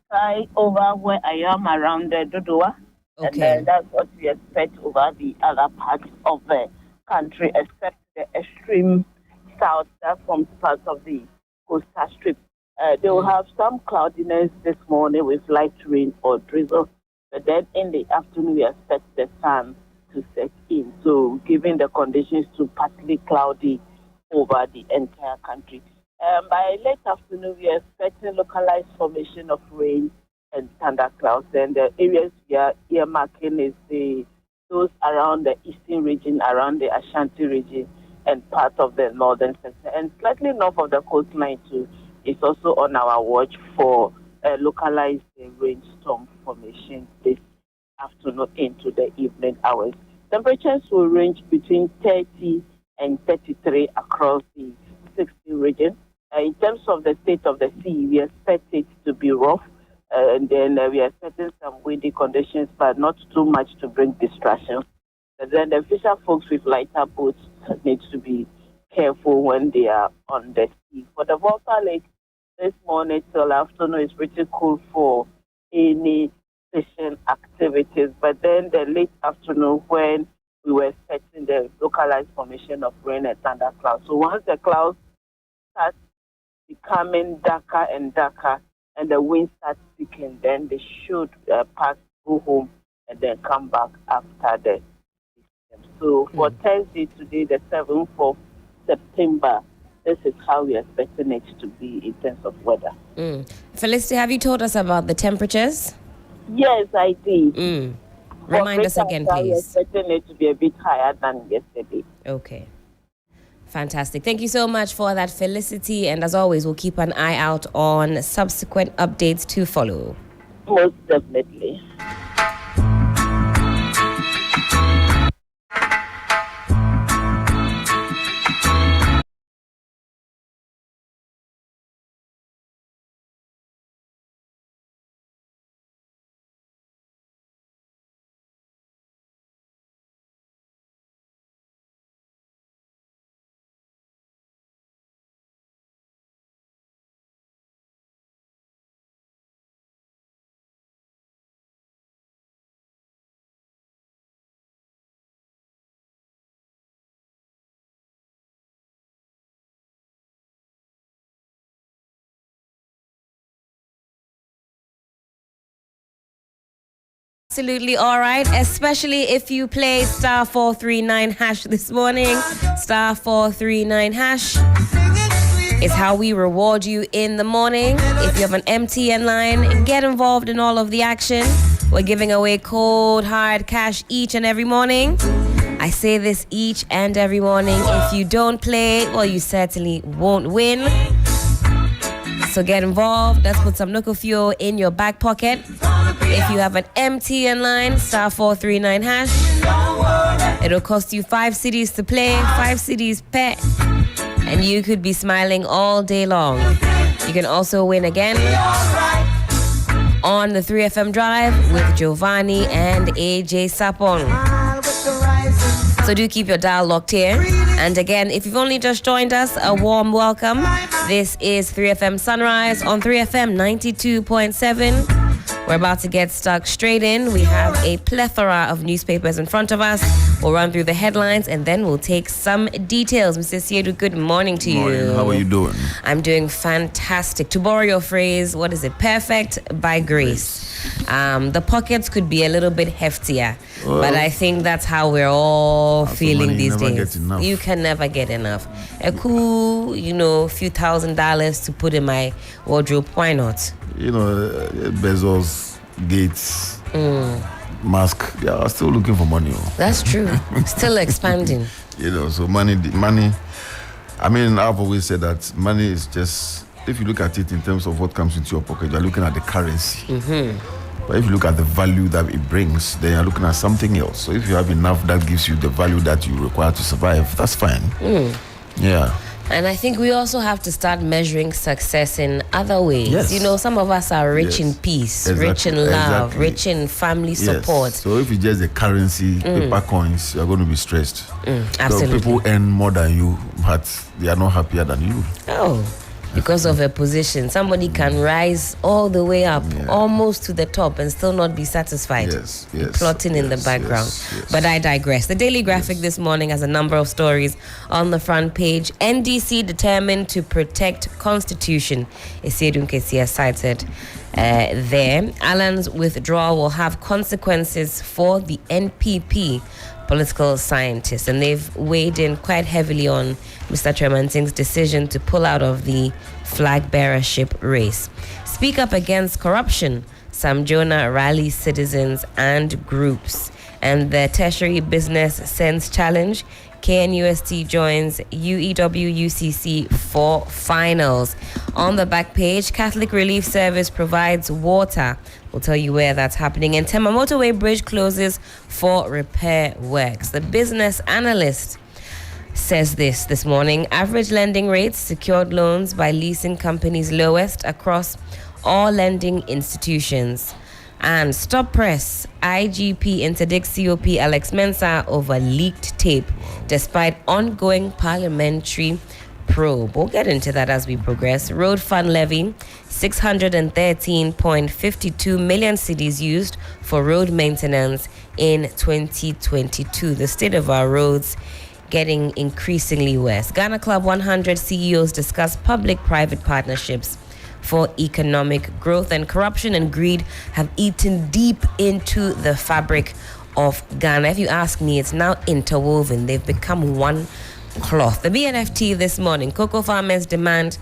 sky over where I am around the Dodua. And Okay. that's what we expect over the other parts of the country, except the extreme south that forms part of the coastal strip. They will have some cloudiness this morning with light rain or drizzle, but then in the afternoon we expect the sun to set in. So, giving the conditions to partly cloudy over the entire country. By late afternoon, we are expecting localized formation of rain and thunderclouds. And the areas we are earmarking is those around the eastern region, around the Ashanti region, and part of the northern sector. And slightly north of the coastline, too, is also on our watch for localized rainstorm formation this afternoon into the evening hours. Temperatures will range between 30 and 33 across the 60 region. In terms of the state of the sea, we expect it to be rough, and then we are expecting some windy conditions, but not too much to bring distraction. But then the fisher folks with lighter boats need to be careful when they are on the sea. For the Volta Lake, this morning till afternoon is pretty cool for any fishing activities, but then the late afternoon when we were expecting the localized formation of rain and thunderclouds. So once the clouds start becoming darker and darker and the wind starts picking, then they should pass, go home, and then come back after the system. So for Thursday today, the 7th of September, this is how we are expecting it to be in terms of weather. Felicity, have you told us about the temperatures? Yes, I did. Remind us again, We are please. expecting it to be a bit higher than yesterday. Okay. Fantastic. Thank you so much for that, Felicity. And as always, we'll keep an eye out on subsequent updates to follow. Most definitely. Absolutely all right, especially if you play star 439 hash this morning. Star 439 hash is how we reward you in the morning. If you have an MTN line, get involved in all of the action. We're giving away cold hard cash each and every morning. I say this each and every morning. If you don't play, well, you certainly won't win. So get involved. Let's put some Nuku Fuel in your back pocket. If you have an MTN line, star 439 hash, it'll cost you 5 cities to play, 5 cities per, and you could be smiling all day long. You can also win again on the 3FM Drive with Giovanni and AJ Sapon. So do keep your dial locked here. And again, if you've only just joined us, a warm welcome. This is 3FM Sunrise on 3FM 92.7. We're about to get stuck straight in. We have a plethora of newspapers in front of us. We'll run through the headlines and then we'll take some details. Mr. Siedu, good morning to you. Morning. How are you doing? I'm doing fantastic. To borrow your phrase, what is it? Perfect by grace. The pockets could be a little bit heftier, but I think that's how we're all feeling these days. You can never get enough. A cool, few $1,000s to put in my wardrobe. Why not? Bezos, Gates, Musk, they are still looking for money. That's true. Still expanding. So money. I mean, I've always said that money is just, if you look at it in terms of what comes into your pocket, you're looking at the currency. But if you look at the value that it brings, then you're looking at something else. So if you have enough that gives you the value that you require to survive, that's fine. Yeah. And I think we also have to start measuring success in other ways. Yes. Some of us are rich in peace, rich in love, rich in family support. So if it's just the currency, paper coins, you're going to be stressed. Absolutely. So people earn more than you, but they are not happier than you. Oh. because of a position. Somebody can rise all the way up, almost to the top, and still not be satisfied. Yes. Plotting in the background. Yes. But I digress. The Daily Graphic this morning has a number of stories on the front page. NDC determined to protect Constitution. Esiedun Kesia cited there. Alan's withdrawal will have consequences for the NPP political scientists, and they've weighed in quite heavily on Mr. Tremanting's decision to pull out of the flag bearership race. Speak up against corruption. Sam Jonah rallies citizens and groups. And the tertiary business sense challenge. KNUST joins UEW-UCC for finals. On the back page, Catholic Relief Service provides water. We'll tell you where that's happening. And Tema Motorway Bridge closes for repair works. The business analyst says this morning. Average lending rates, secured loans by leasing companies lowest across all lending institutions. And stop press, IGP interdicts COP Alex Mensah over leaked tape despite ongoing parliamentary probe. We'll get into that as we progress. Road fund levy, 613.52 million cedis used for road maintenance in 2022. The state of our roads getting increasingly worse. Ghana Club 100 CEOs discuss public-private partnerships for economic growth. And corruption and greed have eaten deep into the fabric of Ghana. If you ask me, it's now interwoven. They've become one cloth. The BNFT this morning, cocoa farmers demand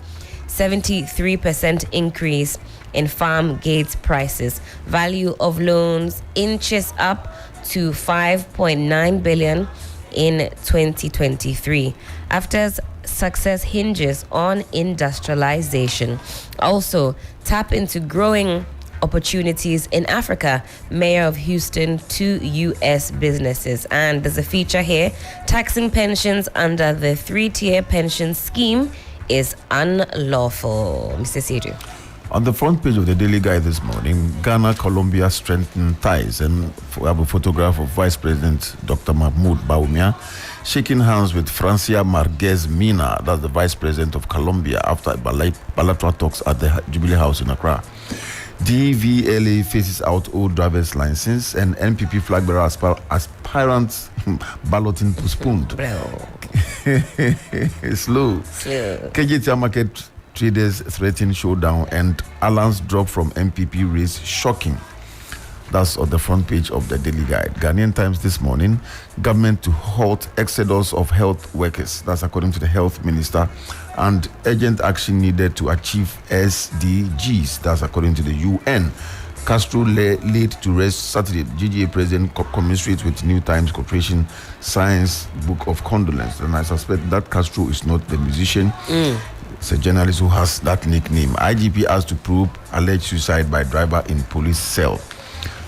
73% increase in farm gates prices. Value of loans inches up to 5.9 billion in 2023. After success hinges on industrialization. Also, tap into growing opportunities in Africa. Mayor of Houston to U.S. businesses. And there's a feature here. Taxing pensions under the 3-tier pension scheme is unlawful. Mr. Siju. On the front page of the Daily Guide this morning, Ghana-Colombia strengthen ties, and we have a photograph of Vice President Dr. Mahmoud Bawumia shaking hands with Francia Marquez Mina, that's the Vice President of Colombia, after bilateral talks at the Jubilee House in Accra. DVLA faces out old driver's license, and NPP flag bearer aspirants balloting postponed. Slow. KJT market traders threaten showdown, and Alan's drop from MPP race shocking. That's on the front page of the Daily Guide. Ghanaian Times this morning, government to halt exodus of health workers. That's according to the health minister. And urgent action needed to achieve SDGs. That's according to the UN. Castro laid to rest Saturday. GGA president commiserates with New Times Corporation Science Book of Condolence. And I suspect that Castro is not the musician. It's a journalist who has that nickname. IGP asked to probe alleged suicide by driver in police cell.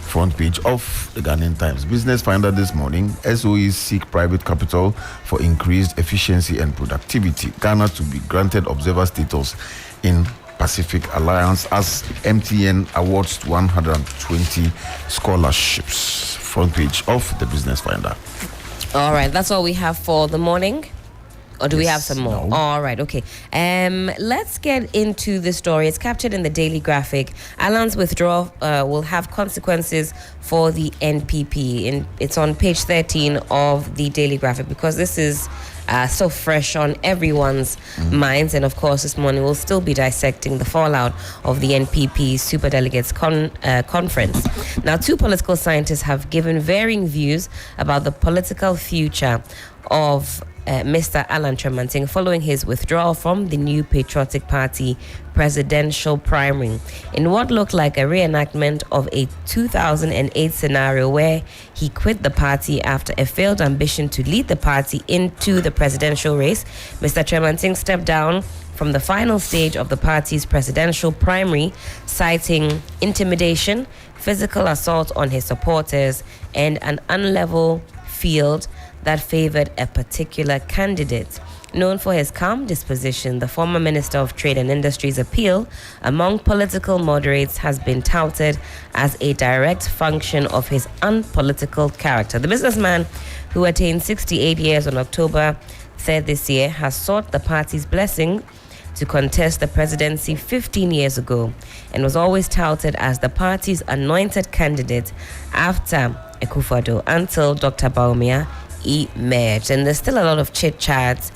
Front page of the Ghanaian Times. Business Finder this morning. SOEs seek private capital for increased efficiency and productivity. Ghana to be granted observer status in Pacific Alliance as MTN awards 120 scholarships. Front page of the Business Finder. All right, that's all we have for the morning. Or do we have some more? No. All right, okay. Let's get into the story. It's captured in the Daily Graphic. Alan's withdrawal will have consequences for the NPP. And it's on page 13 of the Daily Graphic because this is so fresh on everyone's minds. And of course, this morning we'll still be dissecting the fallout of the NPP Superdelegates Conference. Now, two political scientists have given varying views about the political future of Mr. Alan Tremanting following his withdrawal from the New Patriotic Party presidential primary in what looked like a reenactment of a 2008 scenario where he quit the party after a failed ambition to lead the party into the presidential race. Mr. Tremanting stepped down from the final stage of the party's presidential primary, citing intimidation, physical assault on his supporters, and an unlevel field that favored a particular candidate. Known for his calm disposition, the former Minister of Trade and Industry's appeal among political moderates has been touted as a direct function of his unpolitical character. The businessman, who attained 68 years on October 3rd this year, has sought the party's blessing to contest the presidency 15 years ago and was always touted as the party's anointed candidate after Akufo-Addo until Dr. Bawumia emerged. And there's still a lot of chit-chat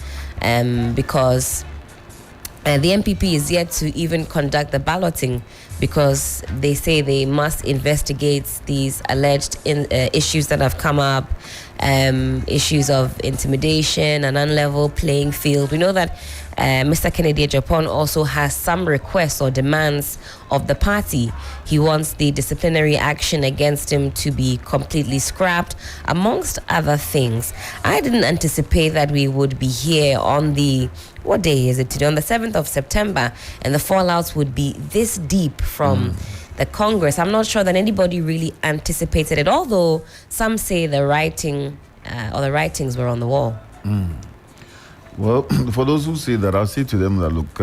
because the MPP is yet to even conduct the balloting because they say they must investigate these alleged issues that have come up, issues of intimidation and unlevel playing field. We know that Mr. Kennedy Agyapong also has some requests or demands of the party. He wants the disciplinary action against him to be completely scrapped, amongst other things. I didn't anticipate that we would be here on the, what day is it today? On the 7th of September, and the fallouts would be this deep from the Congress. I'm not sure that anybody really anticipated it, although some say the writing or the writings were on the wall. Well, for those who say that, I'll say to them that, look,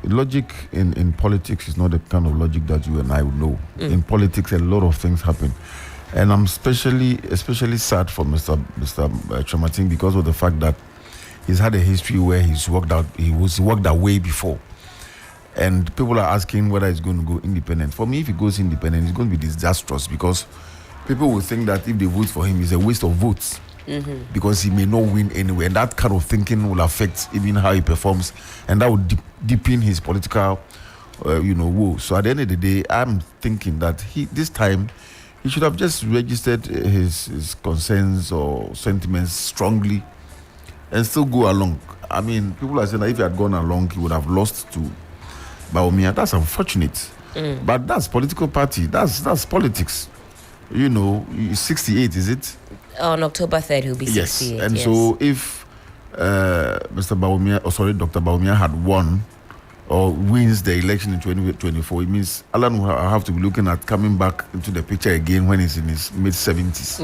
logic in politics is not the kind of logic that you and I would know. In politics, a lot of things happen. And I'm especially sad for Mr. Kyerematen because of the fact that he's had a history where he worked away before. And people are asking whether he's going to go independent. For me, if he goes independent, it's going to be disastrous because people will think that if they vote for him, it's a waste of votes. Because he may not win anyway, and that kind of thinking will affect even how he performs, and that will deepen his political, woe. So at the end of the day, I'm thinking that this time he should have just registered his concerns or sentiments strongly, and still go along. I mean, people are saying that if he had gone along, he would have lost to Bawumia. That's unfortunate, but that's political party. That's politics. 68, is it? On October 3rd, he'll be 68. Yes, and so if Dr. Bawumia had won or wins the election in 2024, it means Alan will have to be looking at coming back into the picture again when he's in his mid-70s.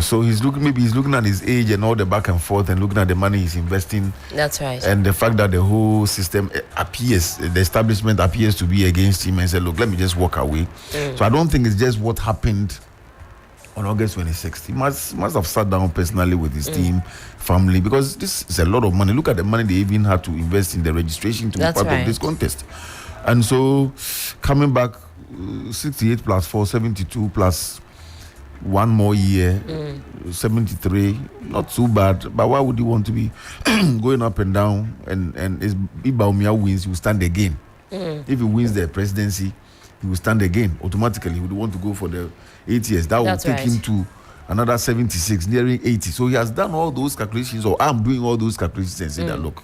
So he's looking at his age and all the back and forth and looking at the money he's investing. That's right. And the fact that the whole system the establishment appears to be against him and said, look, let me just walk away. So I don't think it's just what happened on August 26th. He must have sat down personally with his team, family, because this is a lot of money. Look at the money they even had to invest in the registration to be part of this contest. And so coming back, 68 plus 4, 72 plus one more year, 73, not too bad. But why would you want to be going up and down? And if Bawumia wins, he will stand again. If he wins the presidency, he will stand again. Automatically, he would want to go for the 8 years. That will take him to another 76, nearing 80. So he has done all those calculations, or I'm doing all those calculations and say that, look.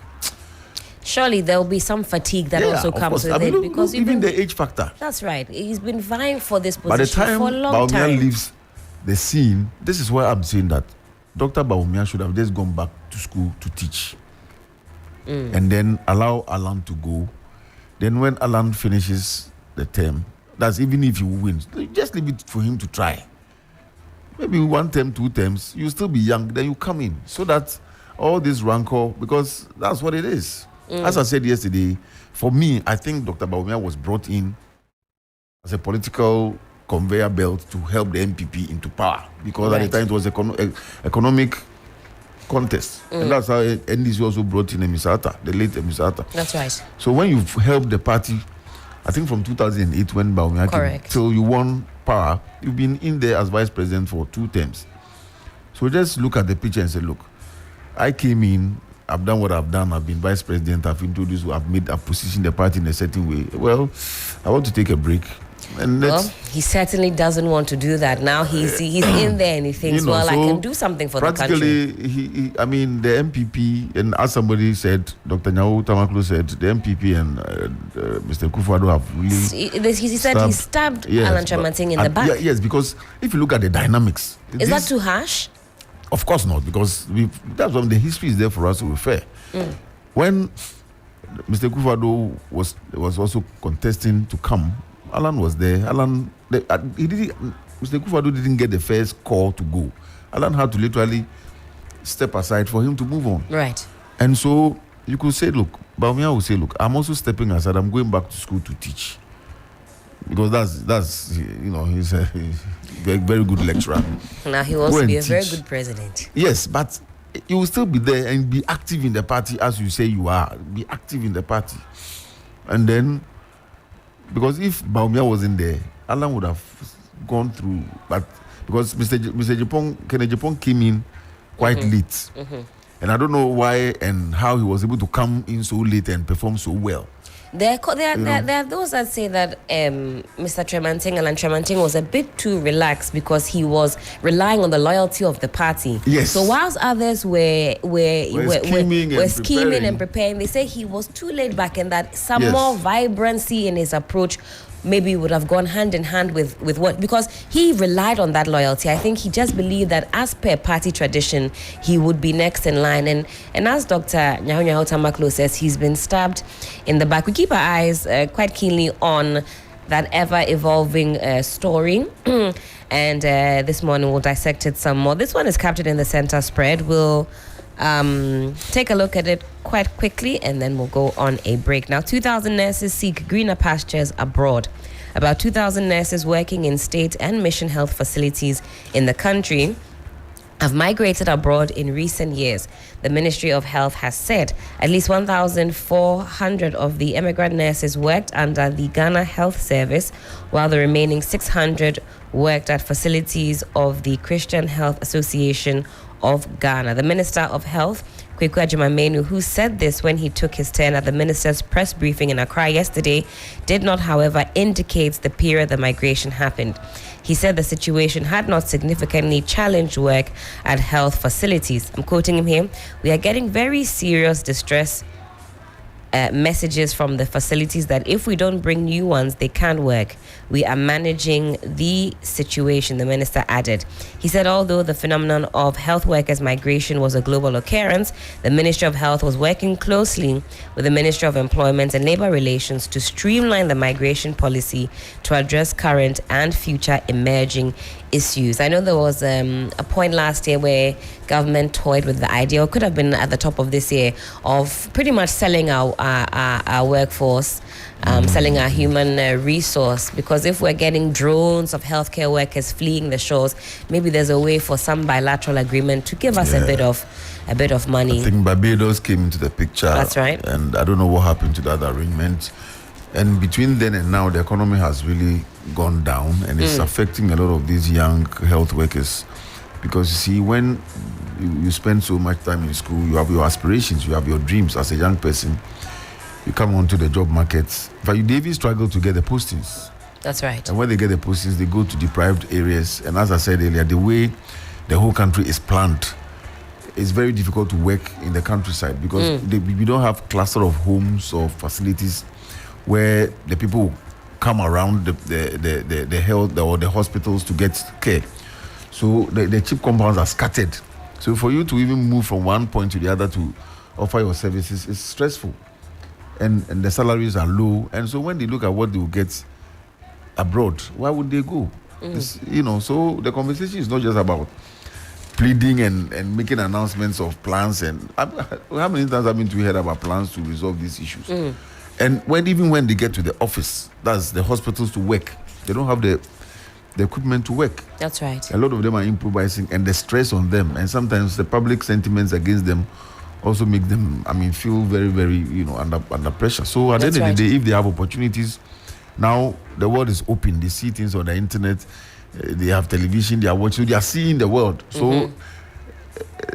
Surely there will be some fatigue that also comes with it. Because even the age factor. That's right. He's been vying for this position by the time for a long time. Bawumia leaves the scene, this is why I'm saying that Dr. Bawumia should have just gone back to school to teach. And then allow Alan to go. Then when Alan finishes the term, that's even if he wins, just leave it for him to try. Maybe 1 term, 2 terms, you still be young, then you come in. So that all this rancor, because that's what it is. As I said yesterday, for me, I think Dr. Bawumia was brought in as a political conveyor belt to help the MPP into power. Because at the time it was economic contest. And that's how NDC also brought in Emisata, the late Emisata. That's right. So when you've helped the party, I think from 2008 when Bawumia came, till you won power, you've been in there as vice president for 2 terms. So just look at the picture and say, look, I came in, I've done what I've done, I've been vice president, I've introduced, I've positioned the party in a certain way. Well, I want to take a break. And he certainly doesn't want to do that. Now he's in there and he thinks, I can do something for the country. Practically, the MPP, and as somebody said, Dr. Nyawo Tamaklo said, the MPP and Mr. Akufo-Addo have really he said he stabbed Alan Kyerematen in the back. Yes, because if you look at the dynamics. Is that too harsh? Of course not, because that's when the history is there for us to refer. When Mr. Akufo-Addo was also contesting to come, Alan was there. Mr. Akufo-Addo didn't get the first call to go. Alan had to literally step aside for him to move on. Right. And so you could say, look, Bawumia will say, look, I'm also stepping aside. I'm going back to school to teach. Because that's he's a very good lecturer. Now he wants to be a very good president. Yes, but you will still be there and be active in the party as you say you are. Be active in the party. And then, because if Baumia wasn't there, Alan would have gone through. But because Kenneth Japong came in quite late. And I don't know why and how he was able to come in so late and perform so well. There are those that say that Mr. Tremanting, Alan Tremanting, was a bit too relaxed because he was relying on the loyalty of the party. Yes. So whilst others were scheming and preparing, they say he was too laid back and that some more vibrancy in his approach maybe would have gone hand in hand with what, because he relied on that loyalty. I think he just believed that as per party tradition, he would be next in line. And as Dr. Nyaho Tamaklo says, he's been stabbed in the back. We keep our eyes quite keenly on that ever-evolving story. And this morning we'll dissect it some more. This one is captured in the center spread. We'll take a look at it quite quickly and then we'll go on a break. Now, 2,000 nurses seek greener pastures abroad. About 2,000 nurses working in state and mission health facilities in the country have migrated abroad in recent years. The Ministry of Health has said at least 1,400 of the immigrant nurses worked under the Ghana Health Service, while the remaining 600 worked at facilities of the Christian Health Association of Ghana. The Minister of Health, Kweku Agyeman-Manu, who said this when he took his turn at the minister's press briefing in Accra yesterday, did not, however, indicate the period the migration happened. He said the situation had not significantly challenged work at health facilities. I'm quoting him here. "We are getting very serious distress messages from the facilities that if we don't bring new ones, they can't work. We are managing the situation," the minister added. He said although the phenomenon of health workers migration was a global occurrence, the Ministry of Health was working closely with the Ministry of Employment and Labour Relations to streamline the migration policy to address current and future emerging issues. I know there was a point last year where government toyed with the idea, or could have been at the top of this year, of pretty much selling our workforce, selling our human resource, because if we're getting drones of healthcare workers fleeing the shores, maybe there's a way for some bilateral agreement to give us a bit of money. I think Barbados came into the picture. That's right. And I don't know what happened to that arrangement. And between then and now, the economy has really gone down, and it's affecting a lot of these young health workers. Because you see, when you spend so much time in school, you have your aspirations, you have your dreams as a young person. You come onto the job market, but they even struggle to get the postings. That's right. And when they get the postings, they go to deprived areas. And as I said earlier, the way the whole country is planned, it's very difficult to work in the countryside because we don't have cluster of homes or facilities where the people come around the health or the hospitals to get care. So the cheap compounds are scattered. So for you to even move from one point to the other to offer your services is stressful. And the salaries are low. And so when they look at what they will get abroad, why would they go? So the conversation is not just about pleading and making announcements of plans. And how many times have we heard about plans to resolve these issues? And even when they get to the office, that's the hospitals to work, they don't have the equipment to work. That's right. A lot of them are improvising, and the stress on them, and sometimes the public sentiments against them also make them, feel very, very, under pressure. So at the end of the day, if they have opportunities, now the world is open. They see things on the internet, they have television, they are watching, they are seeing the world. So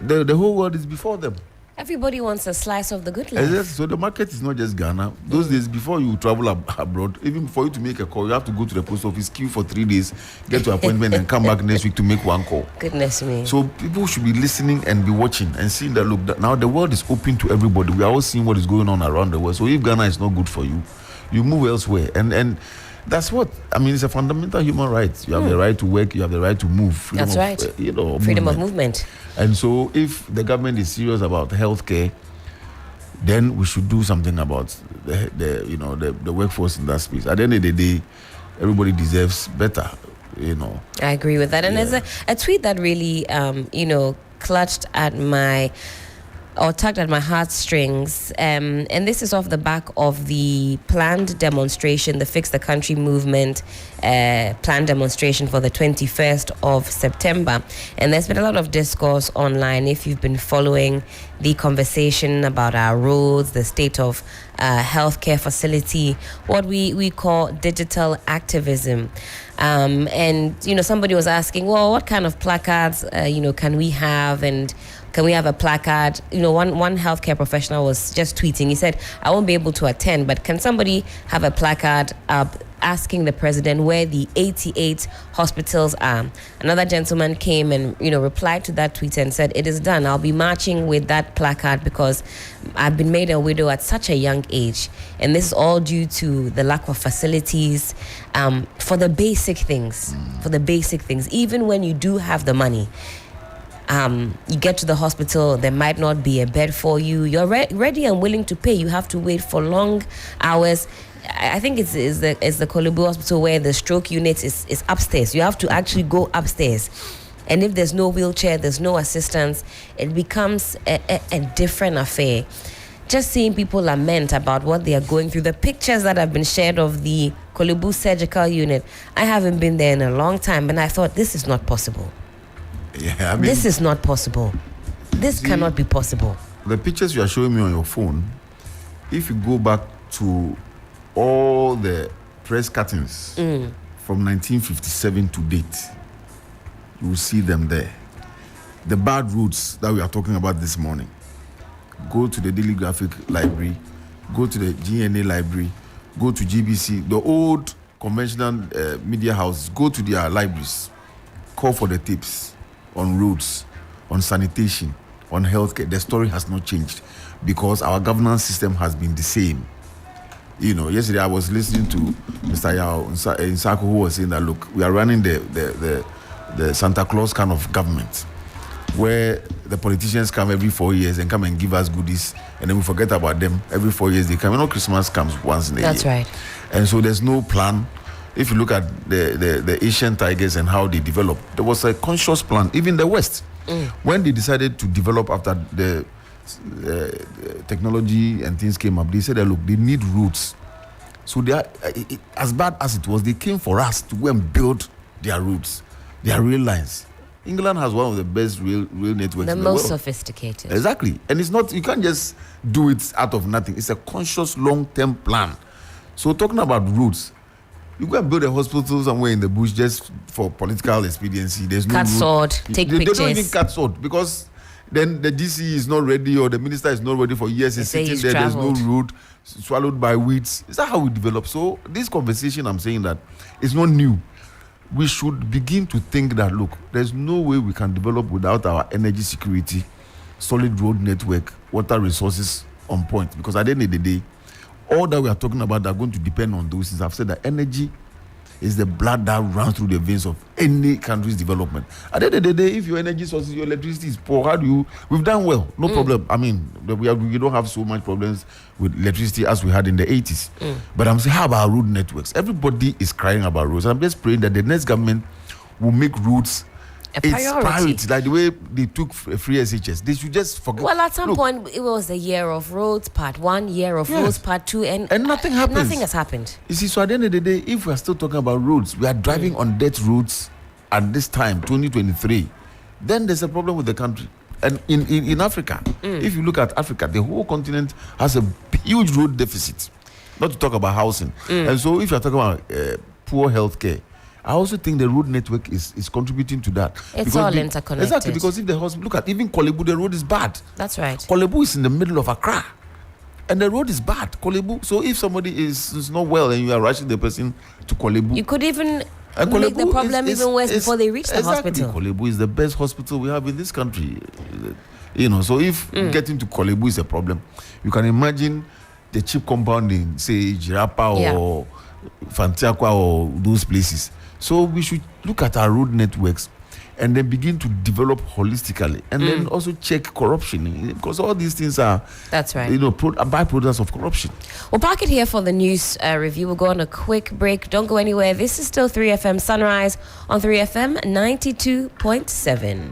the whole world is before them. Everybody wants a slice of the good life. Yes, so the market is not just Ghana. Those days, before you travel abroad, even for you to make a call, you have to go to the post office, queue for 3 days, get to appointment, and come back next week to make one call. Goodness me. So people should be listening and be watching and seeing that, look, now the world is open to everybody. We are all seeing what is going on around the world. So if Ghana is not good for you, you move elsewhere. And that's what, it's a fundamental human right. You have the right to work, you have the right to move. Freedom of movement. And so if the government is serious about healthcare, then we should do something about the workforce in that space. At the end of the day, everybody deserves better, I agree with that. And there's a tweet that really, clutched at my or tugged at my heartstrings. And this is off the back of the planned demonstration, the Fix the Country movement planned demonstration for the 21st of September. And there's been a lot of discourse online. If you've been following the conversation about our roads, the state of healthcare facility, what we call digital activism. And, somebody was asking, well, what kind of placards, can we have? And can we have a placard? One healthcare professional was just tweeting. He said, I won't be able to attend, but can somebody have a placard asking the president where the 88 hospitals are? Another gentleman came and, replied to that tweet and said, it is done. I'll be marching with that placard because I've been made a widow at such a young age. And this is all due to the lack of facilities for the basic things. Even when you do have the money, you get to the hospital, there might not be a bed for you. You're ready and willing to pay. You have to wait for long hours. I think it's the Korle Bu Hospital where the stroke unit is upstairs. You have to actually go upstairs. And if there's no wheelchair, there's no assistance, it becomes a different affair. Just seeing people lament about what they are going through, the pictures that have been shared of the Korle Bu surgical unit, I haven't been there in a long time, and I thought, this is not possible. Yeah, this is not possible. This cannot be possible. The pictures you are showing me on your phone, if you go back to all the press cuttings from 1957 to date, you will see them there. The bad roads that we are talking about this morning. Go to the Daily Graphic Library, go to the GNA Library, go to GBC, the old conventional media houses, go to their libraries, call for the tips on roads, on sanitation, on healthcare. The story has not changed because our governance system has been the same. Yesterday I was listening to Mr. Yao Nsako, who was saying that, look, we are running the Santa Claus kind of government where the politicians come every 4 years and come and give us goodies, and then we forget about them. Every 4 years they come. Christmas comes once in a year. That's right. And so there's no plan. If you look at the Asian tigers and how they developed, there was a conscious plan. Even the West, when they decided to develop after the technology and things came up, they said that, look, they need roots. So they are, as bad as it was, they came for us to go and build their roots, their rail lines. England has one of the best rail networks in the most world. Sophisticated. Exactly. And it's not, you can't just do it out of nothing. It's a conscious long-term plan. So talking about roots, you go and build a hospital somewhere in the bush just for political expediency. There's no cut sword, take pictures. They don't even cut sword because then the DC is not ready or the minister is not ready for years. He's sitting there. Traveled. There's no road, swallowed by weeds. Is that how we develop? So this conversation, I'm saying that it's not new. We should begin to think that, look, there's no way we can develop without our energy security, solid road network, water resources on point. Because at the end of the day, all that we are talking about are going to depend on those things. I've said that energy is the blood that runs through the veins of any country's development. At the end of the day, if your energy sources, your electricity is poor, we've done well, no problem. I mean, we don't have so much problems with electricity as we had in the 80s. But I'm saying, how about road networks? Everybody is crying about roads. I'm just praying that the next government will make roads a priority. Like the way they took free SHS. They should just forget. Well, at some point, it was the year of roads part 1, year of roads part 2, and nothing happens. Nothing has happened. You see, so at the end of the day, if we are still talking about roads, we are driving on dirt roads at this time, 2023, then there's a problem with the country. And in Africa, if you look at Africa, the whole continent has a huge road deficit, not to talk about housing. And so if you're talking about poor healthcare, I also think the road network is contributing to that. It's all interconnected. Exactly, because if the hospital, look at even Korle Bu, the road is bad. That's right. Korle Bu is in the middle of Accra, and the road is bad. Korle Bu. So if somebody is not well and you are rushing the person to Korle Bu, you could even make the problem even worse before they reach the hospital. Korle Bu is the best hospital we have in this country. So if getting to Korle Bu is a problem, you can imagine the cheap compound in, say, Jirapa or Fantiakwa or those places. So we should look at our road networks and then begin to develop holistically, and then also check corruption, because all these things are, that's right, byproducts of corruption. We'll park it here for the news review. We'll go on a quick break. Don't go anywhere. This is still 3FM Sunrise on 3FM 92.7.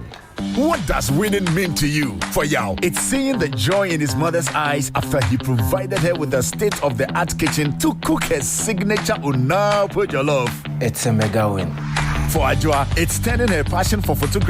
What does winning mean to you? For Yao, it's seeing the joy in his mother's eyes after he provided her with a state-of-the-art kitchen to cook her signature Unapo jollof. It's a mega win. For Ajua, it's turning her passion for photography